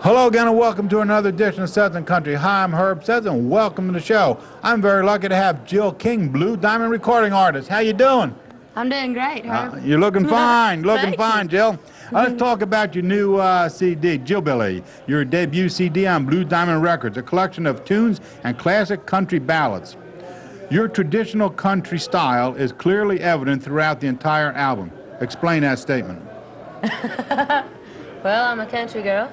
Hello again and welcome to another edition of Southern Country. Hi, I'm Herb Seth and welcome to the show. I'm very lucky to have Jill King, Blue Diamond recording artist. How you doing? I'm doing great, Herb. You're looking fine, looking fine, Jill. Let's Mm-hmm. talk about your new CD, Jill Billy, your debut CD on Blue Diamond Records, a collection of tunes and classic country ballads. Your traditional country style is clearly evident throughout the entire album. Explain that statement. Well, I'm a country girl,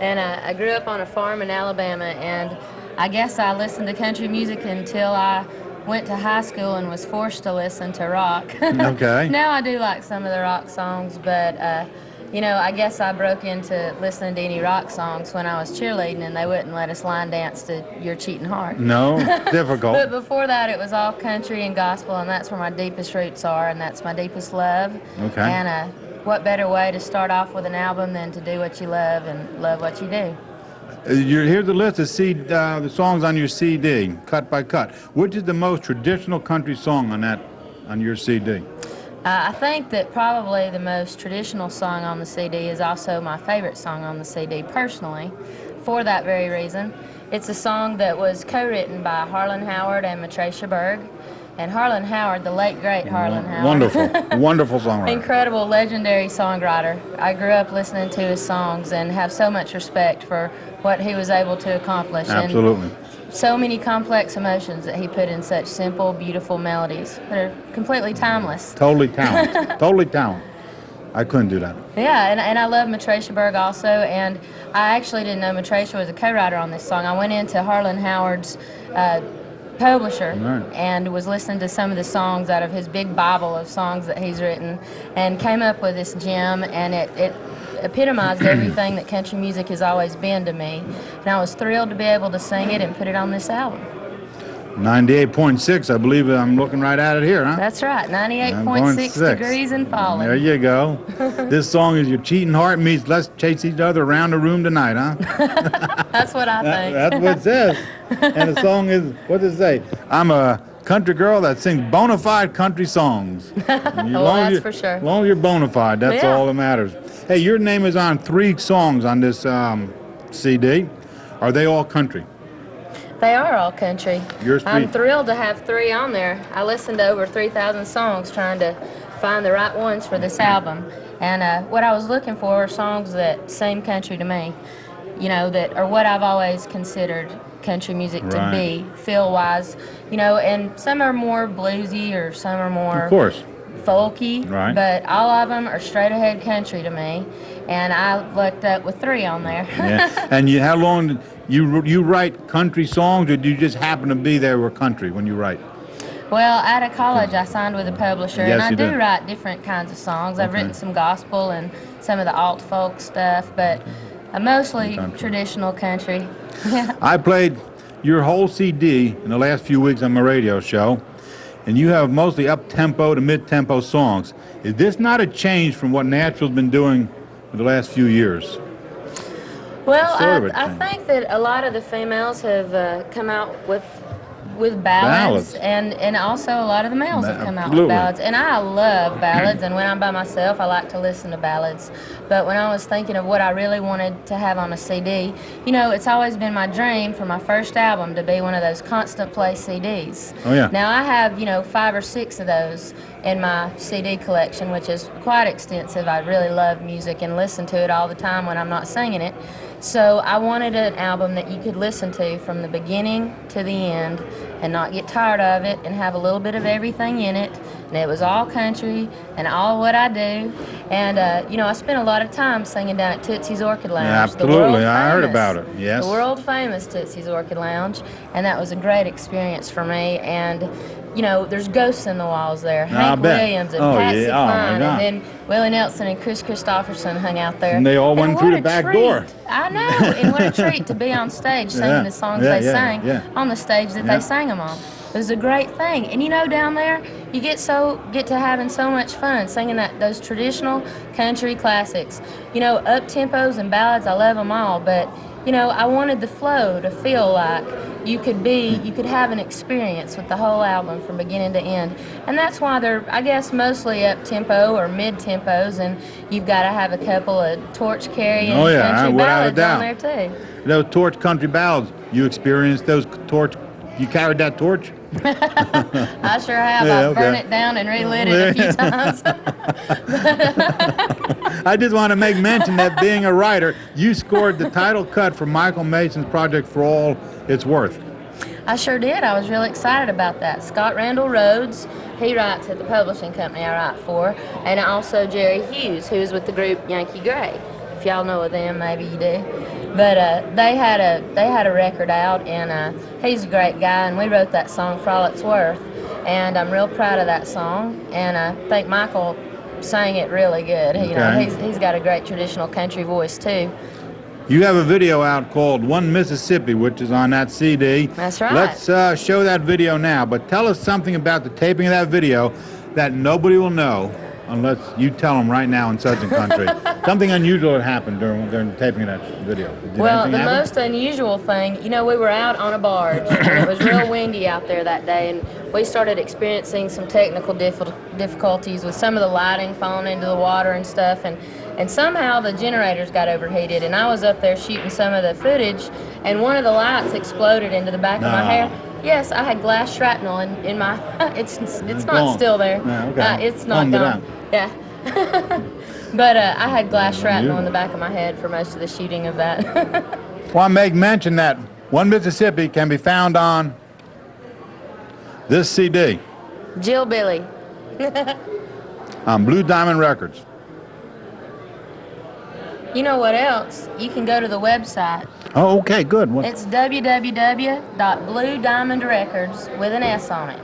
and I grew up on a farm in Alabama, and I guess I listened to country music until I went to high school and was forced to listen to rock. Okay. Now I do like some of the rock songs, but you know, I guess I broke into listening to any rock songs when I was cheerleading, and they wouldn't let us line dance to Your Cheating Heart. No, difficult. But before that, it was all country and gospel, and that's where my deepest roots are, and that's my deepest love. Okay. And what better way to start off with an album than to do what you love and love what you do? Here's a list of the songs on your CD, cut by cut. Which is the most traditional country song on your CD? I think that probably the most traditional song on the CD is also my favorite song on the CD, personally, for that very reason. It's a song that was co-written by Harlan Howard and Matricia Berg. And Harlan Howard, the late, great Harlan Howard. Wonderful, wonderful songwriter. Incredible, legendary songwriter. I grew up listening to his songs and have so much respect for what he was able to accomplish. Absolutely. And so many complex emotions that he put in such simple, beautiful melodies that are completely timeless. Totally talent. Totally talent. I couldn't do that. Yeah, and I love Matricia Berg also, and I actually didn't know Matricia was a co-writer on this song. I went into Harlan Howard's publisher and was listening to some of the songs out of his big Bible of songs that he's written, and came up with this gem, and it epitomized everything that country music has always been to me, and I was thrilled to be able to sing it and put it on this album. 98.6, I believe I'm looking right at it here, huh? That's right, 98.6 degrees and falling. There you go. This song is Your Cheating Heart meets Let's Chase Each Other Around the Room Tonight, huh? That's what I think. That's what it says. And the song is, what does it say? I'm a country girl that sings bona fide country songs. Well, that's for sure. As long as you're bona fide, that's all that matters. Hey, your name is on 3 songs on this CD. Are they all country? They are all country. I'm 3. thrilled to have 3 on there. I listened to over 3,000 songs trying to find the right ones for this album. And what I was looking for are songs that seem country to me, you know, that are what I've always considered country music to be, feel-wise. You know, and some are more bluesy or some are more folky, but all of them are straight-ahead country to me. And I lucked up with 3 on there. Yeah. And how long you write country songs, or do you just happen to be there with country when you write? Well, out of college, I signed with a publisher, and I do did. write different kinds of songs. I've written some gospel and some of the alt folk stuff, but mostly traditional country. I played your whole CD in the last few weeks on my radio show, and you have mostly up-tempo to mid-tempo songs. Is this not a change from what Natural's been doing for the last few years? Well, I think that a lot of the females have come out with ballads. And also a lot of the males have come out with ballads. And I love ballads, and when I'm by myself, I like to listen to ballads. But when I was thinking of what I really wanted to have on a CD, you know, it's always been my dream for my first album to be one of those constant play CDs. Oh, yeah. Now, I have, you know, 5 or 6 of those in my CD collection, which is quite extensive. I really love music and listen to it all the time when I'm not singing it. So I wanted an album that you could listen to from the beginning to the end and not get tired of it and have a little bit of everything in it. And it was all country and all what I do. And, you know, I spent a lot of time singing down at Tootsie's Orchid Lounge. Yeah, absolutely. I heard about it, yes. The world famous Tootsie's Orchid Lounge. And that was a great experience for me. And, you know, there's ghosts in the walls there. Hank Williams and Patsy Cline, and then Willie Nelson and Chris Christopherson hung out there. And they all went through the back door. I know, and what a treat to be on stage singing the songs they sang on the stage that they sang them on. It was a great thing. And you know, down there, you get to having so much fun singing those traditional country classics. You know, up tempos and ballads, I love them all, but you know, I wanted the flow to feel like you could have an experience with the whole album from beginning to end. And that's why they're, I guess, mostly up-tempo or mid-tempos, and you've got to have a couple of torch carrying country without a ballads doubt. on there too. Those torch country ballads, you experienced those torch, you carried that torch? I sure have. Yeah, I've burned it down and relit it a few times. I just want to make mention that being a writer, you scored the title cut for Michael Mason's project For All It's Worth. I sure did. I was really excited about that. Scott Randall Rhodes, he writes at the publishing company I write for, and also Jerry Hughes, who's with the group Yankee Gray. If y'all know of them, maybe you do. But they had a record out, and he's a great guy, and we wrote that song For All It's Worth, and I'm real proud of that song, and I think Michael sang it really good. You know, he's got a great traditional country voice too. You have a video out called One Mississippi, which is on that CD. That's right. Let's show that video now, but tell us something about the taping of that video that nobody will know unless you tell them right now in Southern Country. Something unusual had happened during the taping of that video. Well, the most unusual thing, you know, we were out on a barge, and it was real windy out there that day, and we started experiencing some technical difficulties with some of the lighting falling into the water and stuff, and somehow the generators got overheated, and I was up there shooting some of the footage, and one of the lights exploded into the back of my hair. Yes, I had glass shrapnel in my. It's not still there. Yeah, okay. It's not gone. Yeah. But I had glass shrapnel in the back of my head for most of the shooting of that. Well, I make mention that One Mississippi can be found on this CD. Jill Billy. On Blue Diamond Records. You know what else? You can go to the website. Oh, okay, good. It's www.bluediamondrecords with an S on it.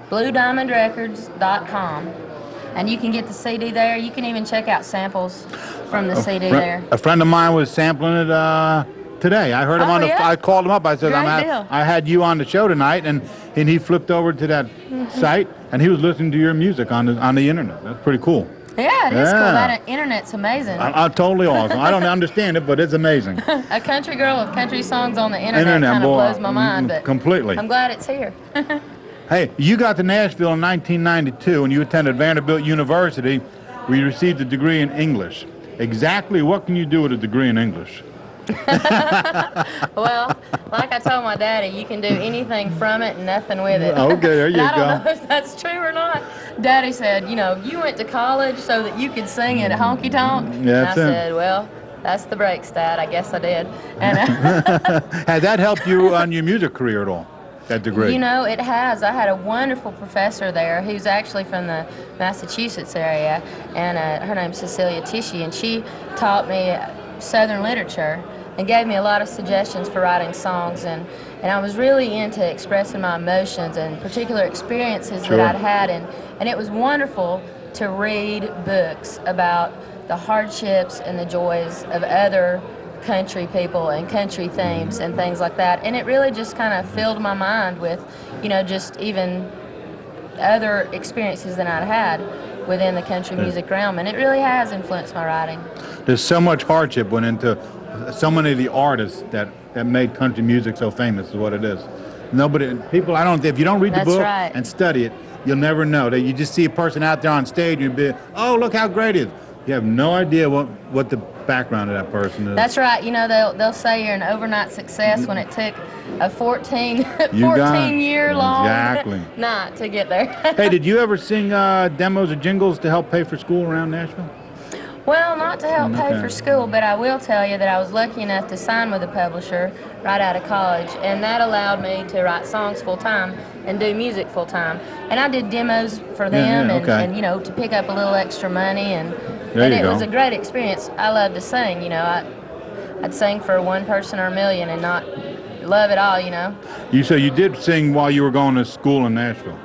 bluediamondrecords.com. And you can get the CD there. You can even check out samples from the CD there. A friend of mine was sampling it today. I heard him on the. I called him up. I said, I had you on the show tonight, and he flipped over to that site, and he was listening to your music on the internet. That's pretty cool. Yeah, it is cool. That internet's amazing. Totally awesome. I don't understand it, but it's amazing. A country girl with country songs on the internet kind of blows my mind, but completely. I'm glad it's here. Hey, you got to Nashville in 1992, and you attended Vanderbilt University, where you received a degree in English. Exactly what can you do with a degree in English? Well, like I told my daddy, you can do anything from it and nothing with it. Okay, there you go. I don't know if that's true or not. Daddy said, you know, you went to college so that you could sing at honky tonk. Yeah, and I said, well, that's the breaks, Dad. I guess I did. And has that helped you on your music career at all? That degree? You know, it has. I had a wonderful professor there who's actually from the Massachusetts area, and her name's Cecilia Tishy, and she taught me Southern literature and gave me a lot of suggestions for writing songs, and I was really into expressing my emotions and particular experiences that I'd had, and it was wonderful to read books about the hardships and the joys of other country people and country themes and things like that, and it really just kind of filled my mind with, you know, just even other experiences than I'd had within the country music realm, and it really has influenced my writing. There's so much hardship went into so many of the artists that made country music so famous is what it is. People, if you don't read the book and study it, you'll never know. You just see a person out there on stage and you'll be, oh, look how great it is. You have no idea what the background of that person is. That's right. You know, they'll say you're an overnight success when it took a 14-year-long night to get there. Hey, did you ever sing demos or jingles to help pay for school around Nashville? Well, not to help pay for school, but I will tell you that I was lucky enough to sign with a publisher right out of college, and that allowed me to write songs full-time and do music full-time. And I did demos for them and, you know, to pick up a little extra money, and it was a great experience. I love to sing, you know. I'd sing for one person or a million and not love it all, you know. So you did sing while you were going to school in Nashville?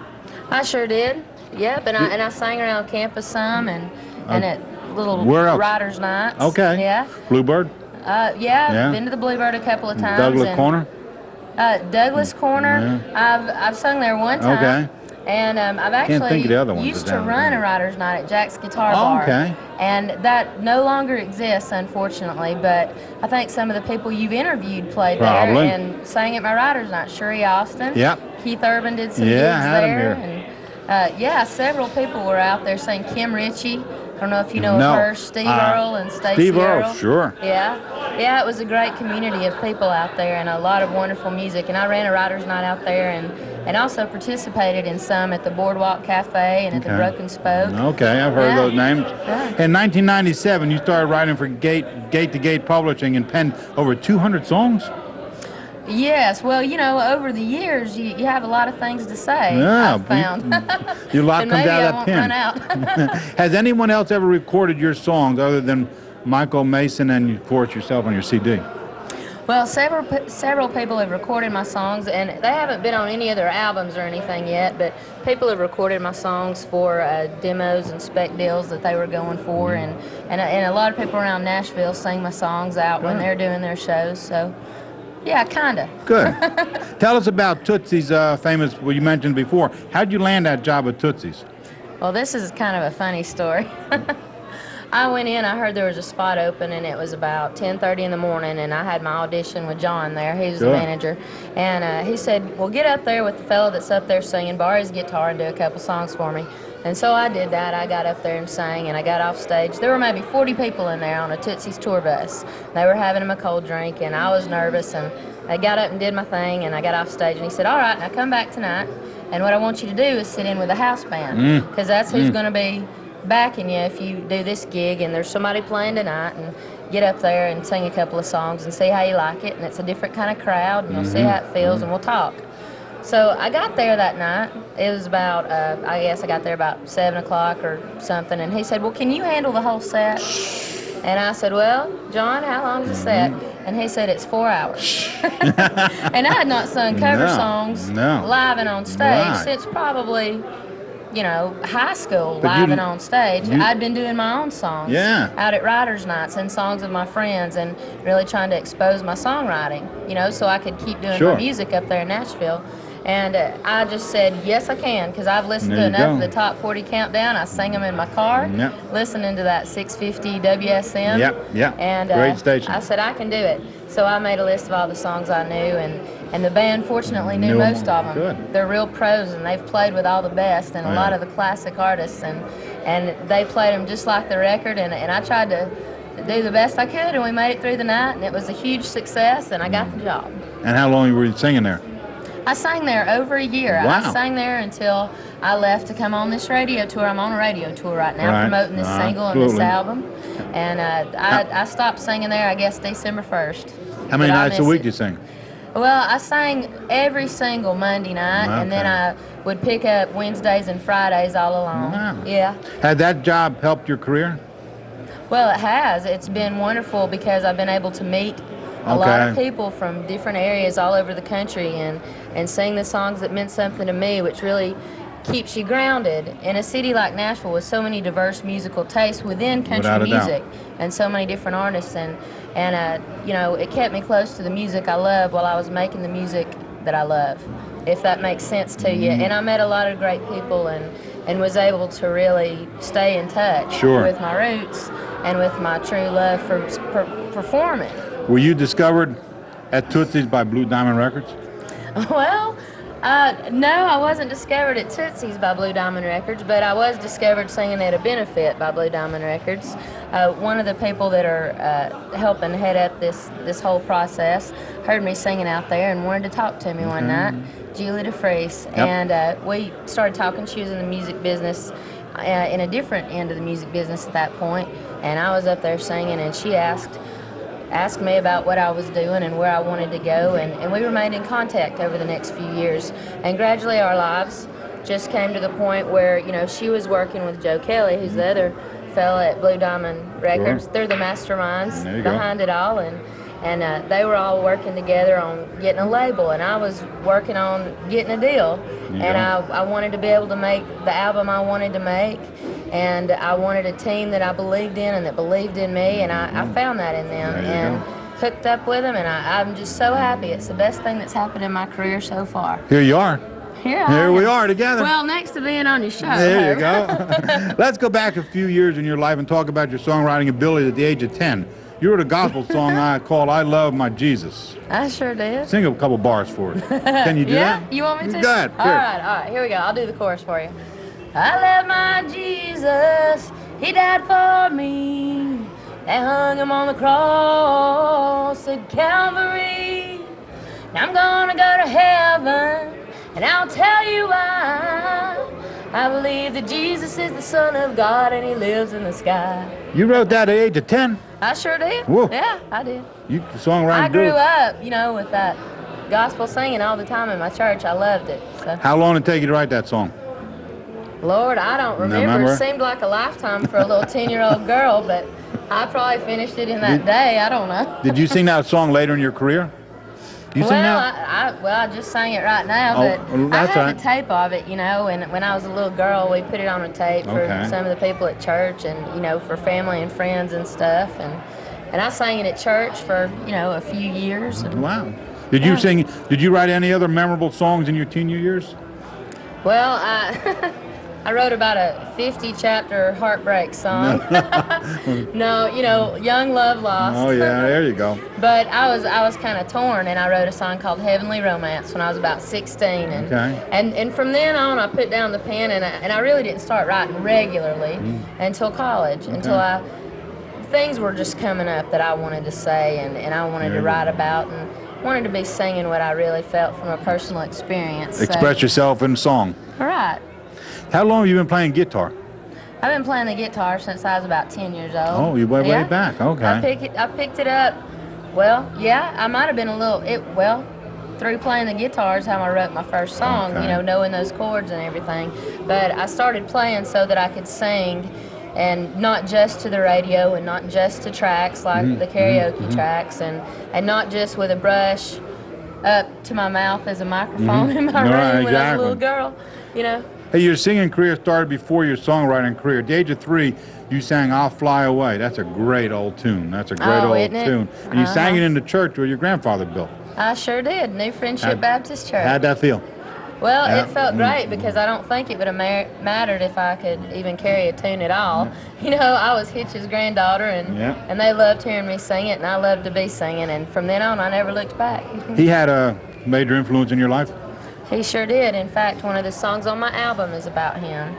I sure did. Yep, and I sang around campus some and at little writers' nights. Okay. Yeah. Bluebird? Yeah, been to the Bluebird a couple of times. Douglas Corner? Douglas Corner. Yeah. I've sung there one time. Okay. And I've Can't think of the other actually ones used that to down run there. a writer's night at Jack's Guitar Oh, Bar. okay. And that no longer exists, unfortunately, but I think some of the people you've interviewed played Probably. there and sang at my writer's night. Sheree Austin. Yep. Keith Urban did some Yeah, I gigs had 'em there. here. And yeah, several people were out there saying Kim Ritchie. I don't know if you know No. of her. Steve Earle and Stacey Steve Earle, Earle. sure. Yeah. Yeah, it was a great community of people out there and a lot of wonderful music. And I ran a writer's night out there and also participated in some at the Boardwalk Cafe and at the Okay. Broken Spoke. Okay, I've heard Yeah. those names. Yeah. In 1997, you started writing for Gate-to-Gate Publishing and penned over 200 songs? Yes, well, you know, over the years, you have a lot of things to say, Yeah, I've found. Your lot And comes maybe out I of that won't pen. run out. Has anyone else ever recorded your songs other than Michael Mason and, of course, yourself on your CD? Well, several people have recorded my songs, and they haven't been on any of their albums or anything yet, but people have recorded my songs for demos and spec deals that they were going for, and a lot of people around Nashville sing my songs out when Good. they're doing their shows, so yeah, kind of. Good. Tell us about Tootsie's famous, well, you mentioned before. How'd you land that job at Tootsie's? Well, this is kind of a funny story. I went in, I heard there was a spot open, and it was about 10:30 in the morning, and I had my audition with John there. He was the Sure. manager. And he said, well, get up there with the fellow that's up there singing, borrow his guitar, and do a couple songs for me. And so I did that. I got up there and sang, and I got off stage. There were maybe 40 people in there on a Tootsie's tour bus. They were having them a cold drink, and I was nervous, and I got up and did my thing, and I got off stage, and he said, all right, now come back tonight, and what I want you to do is sit in with a house band, because that's who's going to be backing you if you do this gig, and there's somebody playing tonight, and get up there and sing a couple of songs and see how you like it, and it's a different kind of crowd, and you'll see how it feels, and we'll talk. So I got there that night. It was about, I guess I got there about 7 o'clock or something, and he said, well, can you handle the whole set? And I said, well, John, how long's the set? And he said, it's 4 hours. And I had not sung cover songs live and on stage since probably, you know, high school, live and on stage. I'd been doing my own songs out at writers' nights and songs with my friends and really trying to expose my songwriting, you know, so I could keep doing my music up there in Nashville. And I just said, yes, I can, because I've listened to enough of the Top 40 Countdown. I sang them in my car, listening to that 650 WSM. And great station. I said, I can do it. So I made a list of all the songs I knew, and the band fortunately knew most of them. Good. They're real pros, and they've played with all the best and a lot of the classic artists, and they played them just like the record, and I tried to do the best I could, and we made it through the night, and it was a huge success, and I got the job. And how long were you singing there? I sang there over a year. Wow. I sang there until I left to come on this radio tour. I'm on a radio tour right now, promoting this single and this album. And I stopped singing there, I guess, December 1st. How many nights a week do you sing? Well, I sang every single Monday night, and then I would pick up Wednesdays and Fridays all along. Wow. Yeah. Had that job helped your career? Well, it has. It's been wonderful because I've been able to meet a lot of people from different areas all over the country and sing the songs that meant something to me, which really keeps you grounded in a city like Nashville with so many diverse musical tastes within country music and so many different artists, and you know, it kept me close to the music I love while I was making the music that I love, if that makes sense to you. And I met a lot of great people and was able to really stay in touch with my roots and with my true love for performing. Were you discovered at Tootsie's by Blue Diamond Records? Well, no, I wasn't discovered at Tootsie's by Blue Diamond Records, but I was discovered singing at a benefit by Blue Diamond Records. One of the people that are helping head up this whole process heard me singing out there and wanted to talk to me one night, Julie DeFreeze, and we started talking. She was in the music business, in a different end of the music business at that point, and I was up there singing, and she asked me about what I was doing and where I wanted to go, and we remained in contact over the next few years. And gradually our lives just came to the point where, you know, she was working with Joe Kelly, who's the other fella at Blue Diamond Records. They're the masterminds behind it all, and they were all working together on getting a label, and I was working on getting a deal. And I wanted to be able to make the album I wanted to make, and I wanted a team that I believed in and that believed in me, and I found that in them and hooked up with them, and I'm just so happy. It's the best thing that's happened in my career so far. Here you are. Here we are together. Well, next to being on your show. There you go. Let's go back a few years in your life and talk about your songwriting ability at the age of 10. You wrote a gospel song called I Love My Jesus. I sure did. Sing a couple bars for us. Can you do that? Yeah? You want me to? Go ahead. All right, here we go. I'll do the chorus for you. I love my Jesus, he died for me. They hung him on the cross at Calvary. Now I'm gonna go to heaven, and I'll tell you why. I believe that Jesus is the Son of God, and he lives in the sky. You wrote that at the age of 10? I sure did. Whoa. Yeah, I did. You songwriting. I grew up, you know, with that gospel singing all the time in my church. I loved it. So. How long did it take you to write that song? Lord, I don't remember. It seemed like a lifetime for a little 10-year-old girl, but I probably finished it in that day. I don't know. Did you sing that song later in your career? You sing that? I just sang it right now, but I had the tape of it, you know, and when I was a little girl, we put it on a tape for some of the people at church and, you know, for family and friends and stuff, and I sang it at church for, you know, a few years. And, wow. Did you sing, did you write any other memorable songs in your teenage years? Well, I wrote about a 50-chapter heartbreak song. No, you know, Young Love Lost. Oh yeah, there you go. But I was kind of torn, and I wrote a song called Heavenly Romance when I was about 16. And from then on, I put down the pen, and I really didn't start writing regularly until college, until things were just coming up that I wanted to say and I wanted to write about, and wanted to be singing what I really felt from a personal experience. Express yourself in song. All right. How long have you been playing guitar? I've been playing the guitar since I was about 10 years old. Oh, you went way back. Okay. I picked it up. Well, yeah, I might have been a little through playing the guitar is how I wrote my first song. You know, knowing those chords and everything. But I started playing so that I could sing, and not just to the radio and not just to tracks like the karaoke tracks, and not just with a brush up to my mouth as a microphone in my room when I was a little girl. You know. Hey, your singing career started before your songwriting career. At the age of 3, you sang I'll Fly Away. That's a great old tune. That's a great old tune. And you sang it in the church where your grandfather built. I sure did. New Friendship Baptist Church. How'd that feel? Well, it felt great because I don't think it would have mattered if I could even carry a tune at all. You know, I was Hitch's granddaughter, and they loved hearing me sing it, and I loved to be singing. And from then on, I never looked back. He had a major influence in your life? He sure did. In fact, one of the songs on my album is about him.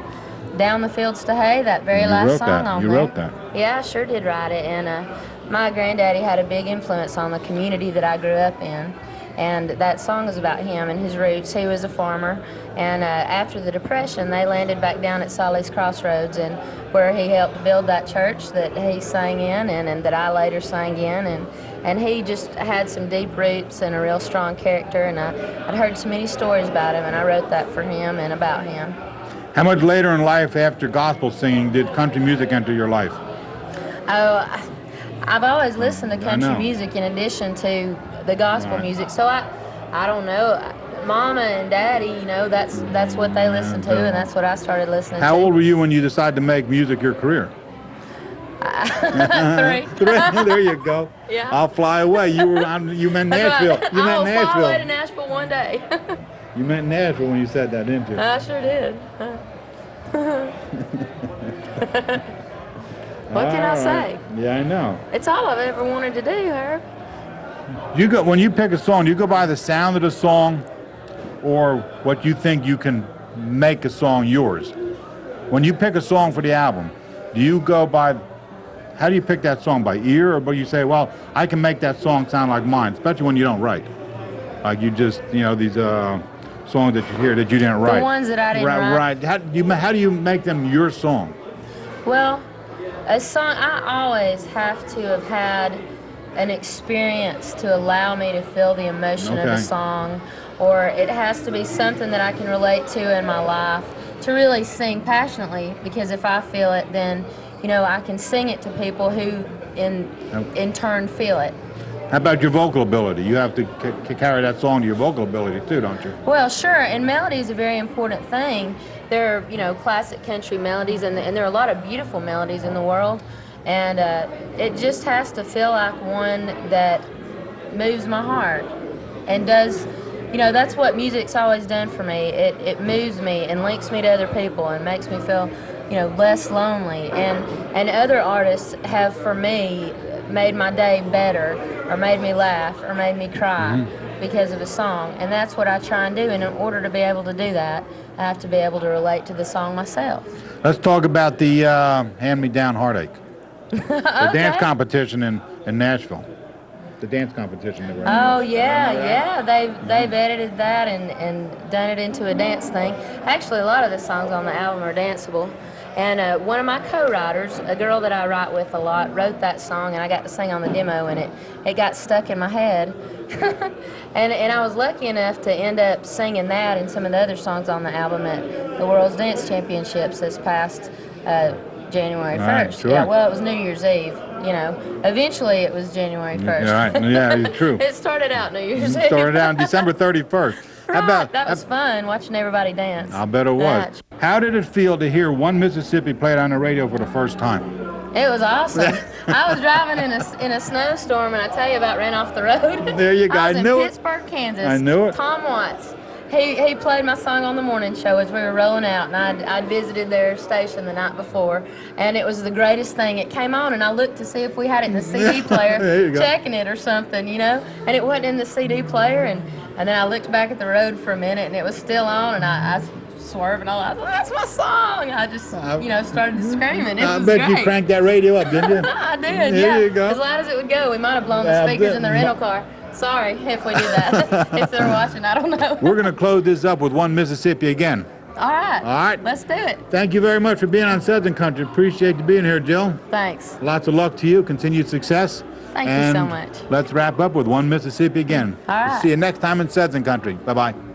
Down the Fields to Hay, that very last song on there. You wrote that? Yeah, I sure did write it. And my granddaddy had a big influence on the community that I grew up in. And that song is about him and his roots. He was a farmer. And after the Depression, they landed back down at Solly's Crossroads, and where he helped build that church that he sang in and that I later sang in. And he just had some deep roots and a real strong character, and I'd heard so many stories about him, and I wrote that for him and about him. How much later in life, after gospel singing, did country music enter your life? Oh, I've always listened to country music in addition to the gospel music, so I don't know. Mama and Daddy, you know, that's what they listened to, and that's what I started listening to. How old were you when you decided to make music your career? 3. There you go. Yeah. I'll Fly Away. You meant Nashville. Right. You meant Nashville. I'll fly away to Nashville one day. You meant Nashville when you said that, didn't you? I sure did. What can I say? Yeah, I know. It's all I've ever wanted to do, Herb. When you pick a song, do you go by the sound of the song, or what you think you can make a song yours? When you pick a song for the album, do you go by, how do you pick that song, by ear, or do you say, well, I can make that song sound like mine, especially when you don't write? Like you just, you know, these songs that you hear that you didn't write. The ones that I didn't write. Right. How do you make them your song? Well, a song, I always have to have had an experience to allow me to feel the emotion of a song, or it has to be something that I can relate to in my life to really sing passionately, because if I feel it, then, you know, I can sing it to people who in turn feel it. How about your vocal ability? You have to carry that song to your vocal ability too, don't you? Well, sure, and melody is a very important thing. There are, you know, classic country melodies, and there are a lot of beautiful melodies in the world, and it just has to feel like one that moves my heart and does you know, that's what music's always done for me. It moves me and links me to other people and makes me feel, you know, less lonely. And other artists have, for me, made my day better, or made me laugh, or made me cry because of a song. And that's what I try and do. And in order to be able to do that, I have to be able to relate to the song myself. Let's talk about the Hand Me Down Heartache, the dance competition in Nashville. The dance competition that we're Oh yeah, they've edited that and done it into a dance thing. Actually, a lot of the songs on the album are danceable. And one of my co-writers, a girl that I write with a lot, wrote that song, and I got to sing on the demo, and it got stuck in my head. and I was lucky enough to end up singing that and some of the other songs on the album at the World's Dance Championships this past January 1st. Right, sure. Yeah, well, it was New Year's Eve. You know, eventually it was January 1st. Right. Yeah, it's true. It started out New Year's Eve. It started out on December 31st. Right, that was fun, watching everybody dance. I bet it was. Match. How did it feel to hear One Mississippi played on the radio for the first time? It was awesome. I was driving in a snowstorm, and I tell you about ran off the road. There you go. I was knew in it. Pittsburgh, Kansas. I knew it. Tom Watts. He played my song on the morning show as we were rolling out, and I'd visited their station the night before, and it was the greatest thing. It came on, and I looked to see if we had it in the CD player, checking it or something, you know, and it wasn't in the CD player, and then I looked back at the road for a minute, and it was still on, and I swerved, and I thought, that's my song. I just, you know, started screaming. It was bet great. you cranked that radio up, didn't you? I did, There yeah. you go. As loud as it would go. We might have blown the speakers in the rental car. Sorry if we did that. If they're watching, I don't know. We're going to close this up with One Mississippi again. All right. All right. Let's do it. Thank you very much for being on Southern Country. Appreciate you being here, Jill. Thanks. Lots of luck to you. Continued success. Thank you so much. Let's wrap up with One Mississippi again. All right. See you next time in Southern Country. Bye-bye.